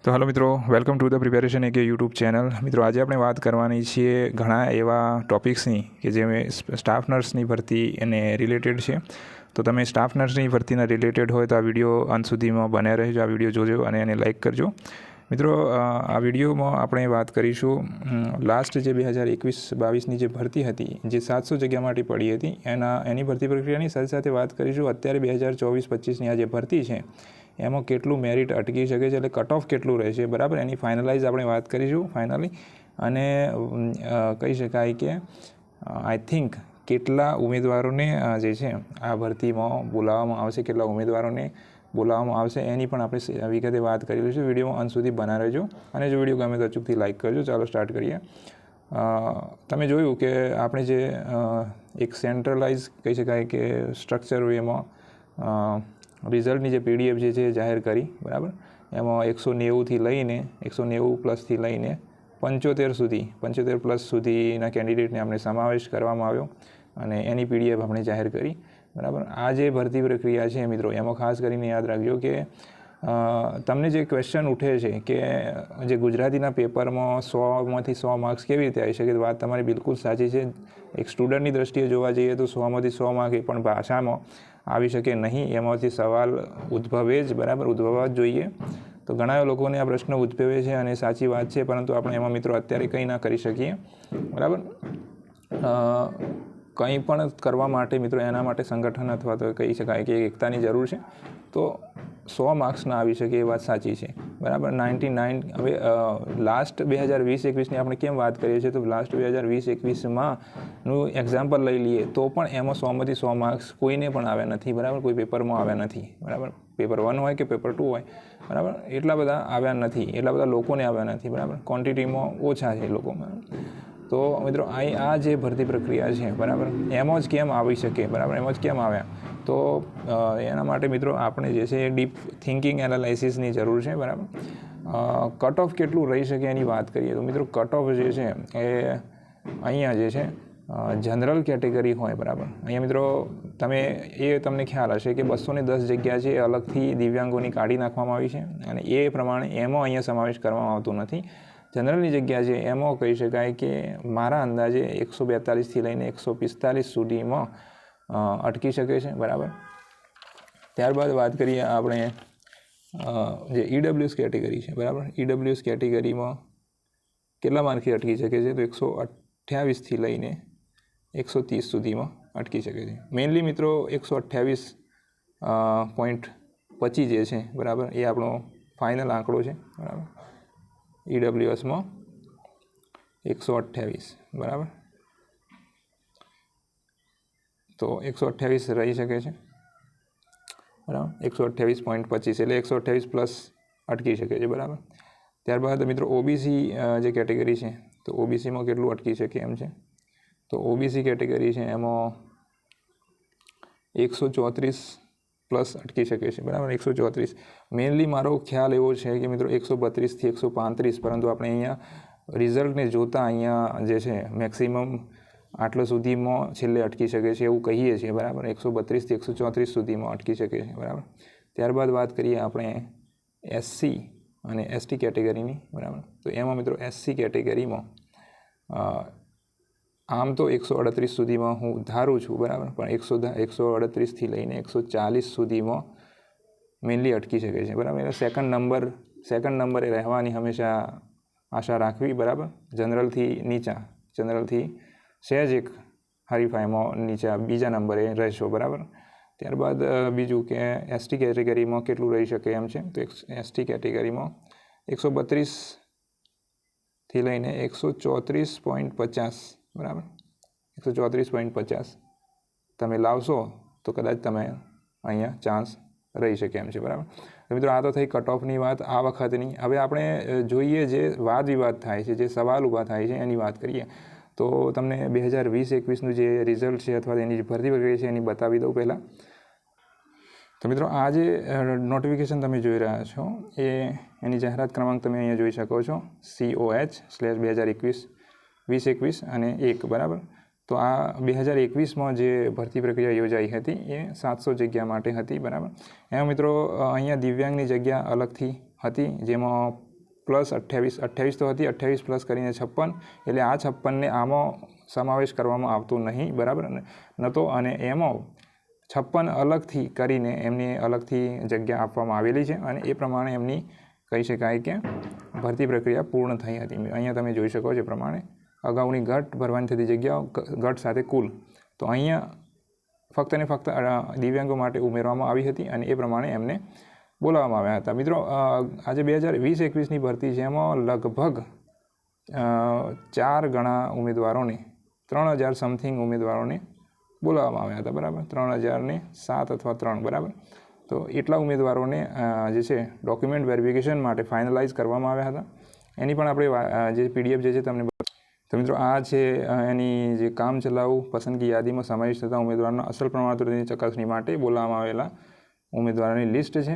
તો હેલો મિત્રો, welcome to the preparation એક યુટ્યુબ ચેનલ. મિત્રો, આજે આપણે વાત કરવાની છીએ ઘણા એવા ટોપિક્સની કે જે સ્ટાફ નર્સની ભરતી એને રિલેટેડ છે. તો તમે સ્ટાફ નર્સની ભરતીના રિલેટેડ હોય તો આ વિડીયો અંત સુધીમાં બન્યા રહેજો, આ વિડીયો જોજો અને એને લાઇક કરજો. મિત્રો, આ વિડીયોમાં આપણે વાત કરીશું લાસ્ટ જે 2021-22ની જે ભરતી હતી, જે 700 જગ્યા માટે પડી હતી, એની ભરતી પ્રક્રિયાની સાથે સાથે વાત કરીશું અત્યારે 2024-25ની આ જે ભરતી છે એમાં કેટલું મેરિટ અટકી શકે છે, એટલે કટ ઓફ કેટલું રહેશે, બરાબર. એની ફાઇનલાઇઝ આપણે વાત કરીશું ફાઇનલી. અને કહી શકાય કે આઈ થિંક કેટલા ઉમેદવારોને જે છે આ ભરતીમાં બોલાવવામાં આવશે, કેટલા ઉમેદવારોને બોલાવવામાં આવશે એની પણ આપણે વિગતે વાત કરી લઈશું. વિડીયોમાં અંત સુધી બના રહેજો અને જો વિડીયો ગમે તો અચૂકથી લાઇક કરજો. ચાલો સ્ટાર્ટ કરીએ. તમે જોયું કે આપણે જે એક સેન્ટ્રલાઇઝ કહી શકાય કે સ્ટ્રક્ચર વેમાં રિઝલ્ટની જે PDF જે છે જાહેર કરી, બરાબર. એમાં 190થી લઈને 190+ લઈને 75 સુધી 75+ સુધીના કેન્ડિડેટને આપણે સમાવેશ કરવામાં આવ્યો અને એની PDF આપણે જાહેર કરી, બરાબર. આ જે ભરતી પ્રક્રિયા છે મિત્રો, એમાં ખાસ કરીને યાદ રાખજો કે તમને જે ક્વેશ્ચન ઉઠે છે કે જે ગુજરાતીના પેપરમાં 100માંથી 100 માર્ક્સ કેવી રીતે આવી શકે, વાત તમારી બિલકુલ સાચી છે. એક સ્ટુડન્ટની દ્રષ્ટિએ જોવા જઈએ તો 100માંથી 100 માર્ક એ પણ ભાષામાં આવી શકે નહીં, એમાંથી સવાલ ઉદ્ભવે જ, બરાબર, ઉદ્ભવવા જ જોઈએ. તો ઘણા લોકોને આ પ્રશ્ન ઉદ્ભવે છે અને સાચી વાત છે, પરંતુ આપણે એમાં મિત્રો અત્યારે કંઈ ના કરી શકીએ, બરાબર. કંઈ પણ કરવા માટે મિત્રો એના માટે સંગઠન અથવા તો કહી શકાય કે એકતાની જરૂર છે. તો 100 માર્ક્સ ના આવી શકે એ વાત સાચી છે, બરાબર. 99 હવે લાસ્ટ 2020-21ની આપણે કેમ વાત કરીએ છીએ, તો લાસ્ટ 2020-21નું એક્ઝામ્પલ લઈ લઈએ તો પણ એમાં 100માંથી 100 માર્ક્સ કોઈને પણ આવ્યા નથી, બરાબર. કોઈ પેપરમાં આવ્યા નથી, બરાબર. પેપર 1 હોય કે પેપર 2 હોય, બરાબર, એટલા બધા આવ્યા નથી, એટલા બધા લોકોને આવ્યા નથી, બરાબર. ક્વોન્ટિટીમાં ઓછા છે લોકો, બરાબર. તો મિત્રો આ જે ભરતી પ્રક્રિયા છે, બરાબર, એમાં જ કેમ આવી શકે, બરાબર, એમાં જ કેમ આવ્યા, તો એના માટે મિત્રો આપણે જે છે એ ડીપ થિંકિંગ એનાલાઇસિસની જરૂર છે, બરાબર. કટ ઓફ કેટલું રહી શકે એની વાત કરીએ તો મિત્રો કટ ઓફ જે છે એ અહીંયા જે છે જનરલ કેટેગરી હોય, બરાબર. અહીંયા મિત્રો તમને ખ્યાલ હશે કે 210 જગ્યા છે એ અલગથી દિવ્યાંગોની કાઢી નાખવામાં આવી છે અને એ પ્રમાણે એમાં અહીંયા સમાવેશ કરવામાં આવતો નથી. જનરલની જગ્યા છે એમાં કહી શકાય કે મારા અંદાજે 142થી લઈને 145 સુધીમાં અટકી શકે છે, બરાબર. ત્યારબાદ વાત કરીએ આપણે જે EWS કેટેગરી છે, બરાબર. EWS કેટેગરીમાં કેટલા માર્કથી અટકી શકે છે, તો 128થી લઈને 130 સુધીમાં અટકી શકે છે. મેઇનલી મિત્રો 128.25 જે છે, બરાબર, એ આપણો ફાઇનલ આંકડો છે, બરાબર. EWSમાં 128, બરાબર. તો 128 રહી શકે છે, બરાબર. 128.25 એટલે 128+ અટકી શકે છે, બરાબર. ત્યારબાદ મિત્રો OBC જે કેટેગરી છે, તો OBCમાં કેટલું અટકી શકે એમ છે, તો OBC કેટેગરી છે એમાં 134+ અટકી શકે છે, બરાબર. 134. મેઇનલી મારો ખ્યાલ એવો છે કે મિત્રો 132થી 135, પરંતુ આપણે અહીંયા રિઝલ્ટને જોતાં અહીંયા જે છે મેક્સિમમ આટલો સુધીમાં છેલ્લે અટકી શકે છે એવું કહીએ છીએ, બરાબર. 132થી 134 સુધીમાં અટકી શકે છે, બરાબર. ત્યારબાદ વાત કરીએ આપણે SC અને ST કેટેગરીની, બરાબર. તો એમાં મિત્રો SC કેટેગરીમાં આમ તો 138 સુધીમાં હું ધારું છું, બરાબર, પણ 138થી લઈને 140 સુધીમાં મેઇનલી અટકી શકે છે, બરાબર. સેકન્ડ નંબરે રહેવાની હંમેશા આશા રાખવી, બરાબર. જનરલથી સહેજ એક હરીફાઈમાં નીચા બીજા નંબરે રહેશો, બરાબર. ત્યારબાદ બીજું કે ST કેટેગરીમાં કેટલું રહી શકે એમ છે, તો ST કેટેગરીમાં 132થી લઈને 134.50, બરાબર. 134.50 તમે લાવશો તો કદાચ તમે અહીંયા ચાન્સ રહી શકે એમ છે, બરાબર. મિત્રો આ તો થઈ કટ ઓફની વાત આ વખતની. હવે આપણે જોઈએ જે વાદ વિવાદ થાય છે, જે સવાલ ઊભા થાય છે એની વાત કરીએ તો તમને 2020-21નું જે રિઝલ્ટ છે અથવા એની જે ભરતી પ્રક્રિયા છે એની બતાવી દઉં પહેલાં. તો મિત્રો આ જે નોટિફિકેશન તમે જોઈ રહ્યા છો એની જાહેરાત ક્રમાંક તમે અહીંયા જોઈ શકો છો, COH/2021 અને 1, બરાબર. તો આ 2021માં જે ભરતી પ્રક્રિયા યોજાઈ હતી એ 700 જગ્યા માટે હતી, બરાબર. એમાં મિત્રો અહીંયા દિવ્યાંગની જગ્યા અલગથી હતી, જેમાં +28 તો હતી, 28 પ્લસ કરીને 56, એટલે આ 56ને આમાં સમાવેશ કરવામાં આવતો નહીં, બરાબર ન તો, અને એમાં 56 અલગથી કરીને એમની અલગથી જગ્યા આપવામાં આવેલી છે અને એ પ્રમાણે એમની કહી શકાય કે ભરતી પ્રક્રિયા પૂર્ણ થઈ હતી. અહીંયા તમે જોઈ શકો છો પ્રમાણે અગાઉની ઘટ ભરવાની થતી જગ્યાઓ ઘટ સાથે કુલ, તો અહીંયા ફક્ત ને ફક્ત દિવ્યાંગો માટે ઉમેરવામાં આવી હતી અને એ પ્રમાણે એમને બોલાવવામાં આવ્યા હતા. મિત્રો, આજે 2020-21ની ભરતી છે, એમાં લગભગ 4 ગણા ઉમેદવારોને 3000 સમથિંગ ઉમેદવારોને બોલાવવામાં આવ્યા હતા, બરાબર, 3007 અથવા 3, બરાબર. તો એટલા ઉમેદવારોને જે છે ડોક્યુમેન્ટ વેરિફિકેશન માટે ફાઇનલાઇઝ કરવામાં આવ્યા હતા. એની પણ આપણે જે PDF જે છે તમને, તો મિત્રો આ છે એની જે કામચલાઉ પસંદગી યાદીમાં સમાવેશ થતા ઉમેદવારોના અસલ પ્રમાણપત્રની ચકાસણી માટે બોલાવવામાં આવેલા ઉમેદવારોની લિસ્ટ છે,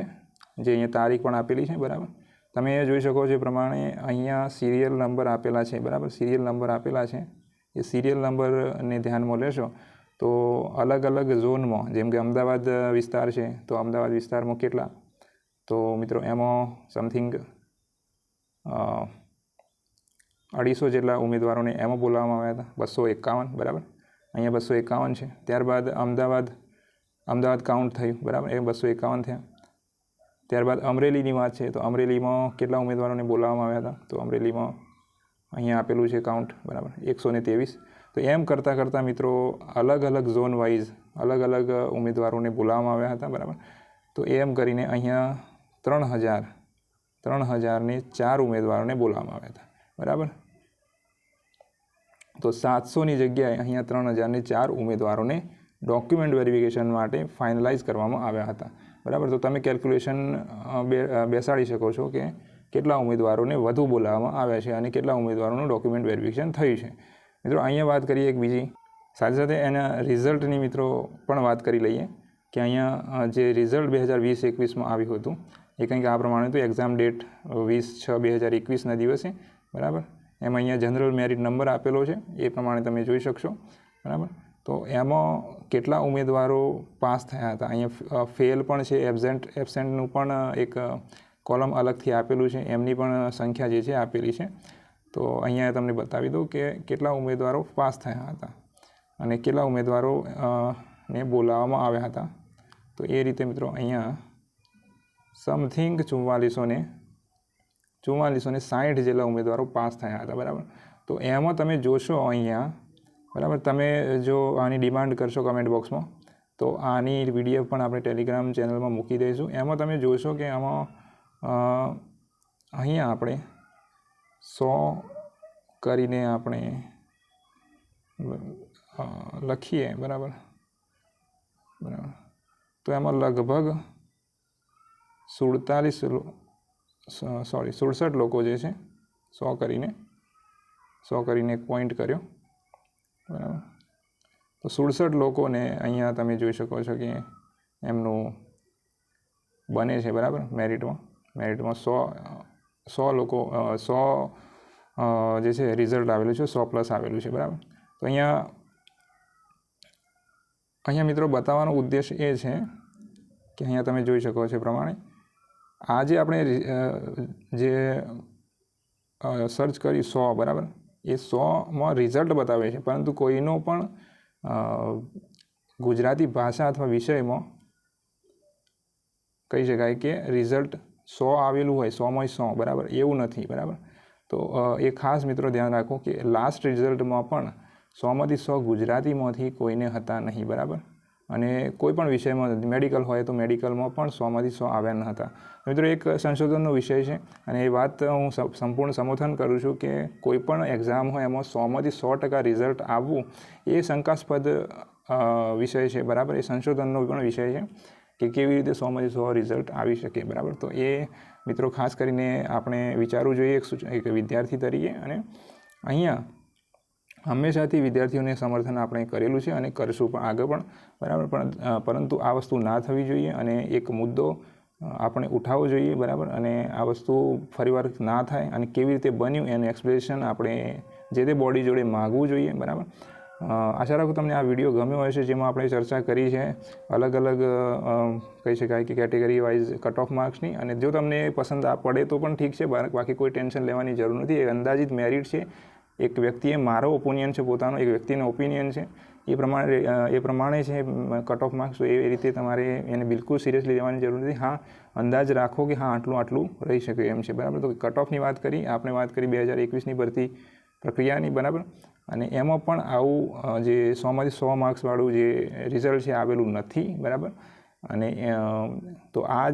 જે અહીંયા તારીખ પણ આપેલી છે, બરાબર. તમે એ જોઈ શકો છો એ પ્રમાણે અહીંયા સિરિયલ નંબર આપેલા છે, બરાબર, સિરિયલ નંબર આપેલા છે. એ સિરિયલ નંબરને ધ્યાનમાં લેશો તો અલગ અલગ ઝોનમાં, જેમ કે અમદાવાદ વિસ્તાર છે, તો અમદાવાદ વિસ્તારમાં કેટલા, તો મિત્રો એમાં સમથિંગ 250 જેટલા ઉમેદવારોને એમાં બોલાવવામાં આવ્યા હતા, 251, બરાબર. અહીંયા 251 છે. ત્યારબાદ અમદાવાદ કાઉન્ટ થયું, બરાબર, એ 251 થયા. ત્યારબાદ અમરેલીની વાત છે, તો અમરેલીમાં કેટલા ઉમેદવારોને બોલાવવામાં આવ્યા હતા, તો અમરેલીમાં અહીંયા આપેલું છે કાઉન્ટ, બરાબર, 123. તો એમ કરતાં મિત્રો અલગ અલગ ઝોન વાઇઝ અલગ અલગ ઉમેદવારોને બોલાવવામાં આવ્યા હતા, બરાબર. તો એમ કરીને અહીંયા 3004 ઉમેદવારોને બોલાવવામાં આવ્યા હતા, બરાબર. તો 700ની જગ્યાએ અહીંયા 3004 ઉમેદવારોને ડોક્યુમેન્ટ વેરિફિકેશન માટે ફાઇનલાઇઝ કરવામાં આવ્યા હતા, બરાબર. તો તમે કેલ્ક્યુલેશન બેસાડી શકો છો કે કેટલા ઉમેદવારોને વધુ બોલાવવામાં આવ્યા છે અને કેટલા ઉમેદવારોનું ડોક્યુમેન્ટ વેરિફિકેશન થયું છે. મિત્રો, અહીંયા વાત કરીએ એક બીજી, સાથે સાથે એના રિઝલ્ટની મિત્રો પણ વાત કરી લઈએ કે અહીંયા જે રિઝલ્ટ 2020-21માં આવ્યું હતું એ કંઈક આ પ્રમાણે હતું. એક્ઝામ ડેટ 20/6/2021ના દિવસે, બરાબર. એમાં અહીંયા જનરલ મેરિટ નંબર આપેલો છે, એ પ્રમાણે તમે જોઈ શકશો, બરાબર. તો એમાં કેટલા ઉમેદવારો પાસ થયા હતા, અહીંયા ફેલ પણ છે, એબસેન્ટનું પણ એક કોલમ અલગથી આપેલું છે, એમની પણ સંખ્યા જે છે આપેલી છે. તો અહીંયા તમને બતાવી દઉં કે કેટલા ઉમેદવારો પાસ થયા હતા અને કેટલા ઉમેદવારો ને બોલાવવામાં આવ્યા હતા. તો એ રીતે મિત્રો અહીંયા સમથિંગ 4460 જેટલા ઉમેદવારો પાસ થયા હતા, બરાબર. તો એમાં તમે જોશો અહીંયા, બરાબર, તમે જો આની ડિમાન્ડ કરશો કમેન્ટ બોક્સમાં તો આની PDF પણ આપણે ટેલિગ્રામ ચેનલમાં મૂકી દઈશું. એમાં તમે જોશો કે આમાં અહીંયા આપણે 100 કરીને આપણે લખીએ, બરાબર, તો એમાં લગભગ 67 લોકો જે છે 100 કરીને એક પોઈન્ટ કર્યો, બરાબર. તો 67 લોકોને અહીંયા તમે જોઈ શકો છો કે એમનું બને છે, બરાબર, મેરિટમાં 100 લોકો 100 જે છે રિઝલ્ટ આવેલું છે, 100+ આવેલું છે, બરાબર. તો અહીંયા મિત્રો બતાવવાનો ઉદ્દેશ એ છે કે અહીંયા તમે જોઈ શકો છો પ્રમાણે આજે આપણે જે સર્ચ કરી 100, બરાબર, એ 100માં રિઝલ્ટ બતાવે છે, પરંતુ કોઈનો પણ ગુજરાતી ભાષા અથવા વિષયમાં કહી શકાય કે રિઝલ્ટ 100 આવેલું હોય, 100માંથી 100, બરાબર, એવું નથી, બરાબર. તો એ ખાસ મિત્રો ધ્યાન રાખો કે લાસ્ટ રિઝલ્ટમાં પણ 100માંથી 100 ગુજરાતીમાંથી કોઈને હતા નહીં, બરાબર. અને કોઈ પણ વિષયમાં મેડિકલ હોય તો મેડિકલમાં પણ 100માંથી 100 આવ્યા ન હતા. મિત્રો, એક સંશોધનનો વિષય છે અને એ વાત હું સંપૂર્ણ સમર્થન કરું છું કે કોઈ પણ એક્ઝામ હોય એમાં 100માંથી 100% રિઝલ્ટ આવવું એ શંકાસ્પદ વિષય છે, બરાબર. એ સંશોધનનો પણ વિષય છે કે કેવી રીતે 100માંથી 100 રિઝલ્ટ આવી શકે, બરાબર. તો એ મિત્રો ખાસ કરીને આપણે વિચારવું જોઈએ એક વિદ્યાર્થી તરીકે. અને અહીંયા હંમેશાથી વિદ્યાર્થીઓને સમર્થન આપણે કરેલું છે અને કરશું પણ આગળ પણ, બરાબર. પરંતુ આ વસ્તુ ના થવી જોઈએ અને એક મુદ્દો આપણે ઉઠાવવો જોઈએ, બરાબર. અને આ વસ્તુ ફરીવાર ના થાય અને કેવી રીતે બન્યું એનું એક્સપ્લેનેશન આપણે જે તે બોડી જોડે માગવું જોઈએ, બરાબર. આશા રાખું તમને આ વિડીયો ગમ્યો હશે, જેમાં આપણે ચર્ચા કરી છે અલગ અલગ કહી શકાય કે કેટેગરી વાઇઝ કટ ઓફ માર્ક્સની. અને જો તમને પસંદ પડે તો પણ ઠીક છે, બાકી કોઈ ટેન્શન લેવાની જરૂર નથી. એ અંદાજિત મેરિટ છે. એક વ્યક્તિએ મારો ઓપિનિયન છે પોતાનો, એક વ્યક્તિનો ઓપિનિયન છે, એ પ્રમાણે છે કટ ઓફ માર્ક્સ. તો એ રીતે તમારે એને બિલકુલ સિરિયસલી લેવાની જરૂર નથી. હા, અંદાજ રાખો કે હા આટલું રહી શકે એમ છે, બરાબર. તો કટ ઓફની વાત કરી આપણે, વાત કરી 2021ની ભરતી પ્રક્રિયાની, બરાબર. અને એમાં પણ આવું જે 100માંથી 100 માર્ક્સવાળું જે રિઝલ્ટ છે આવેલું નથી, બરાબર. અને તો આ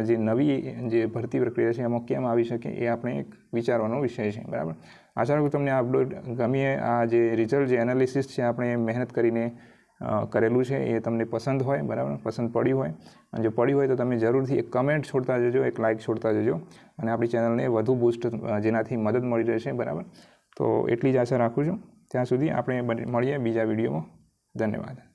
જે નવી જે ભરતી પ્રક્રિયા છે એમાં કેમ આવી શકે એ આપણે એક વિચારવાનો વિષય છે, બરાબર. આશા રાખું તમને આ અપડેટ ગમીએ. આ જે રિઝલ્ટ, જે એનાલિસિસ છે આપણે મહેનત કરીને કરેલું છે એ તમને પસંદ હોય, બરાબર, પસંદ પડ્યું હોય. અને જો પડ્યું હોય તો તમે જરૂરથી એક કમેન્ટ છોડતા જજો, એક લાઇક છોડતા જજો, અને આપણી ચેનલને વધુ બૂસ્ટ, જેનાથી મદદ મળી રહેશે, બરાબર. તો એટલી જ આશા રાખું છું. ત્યાં સુધી આપણે મળીએ બીજા વિડીયોમાં. ધન્યવાદ.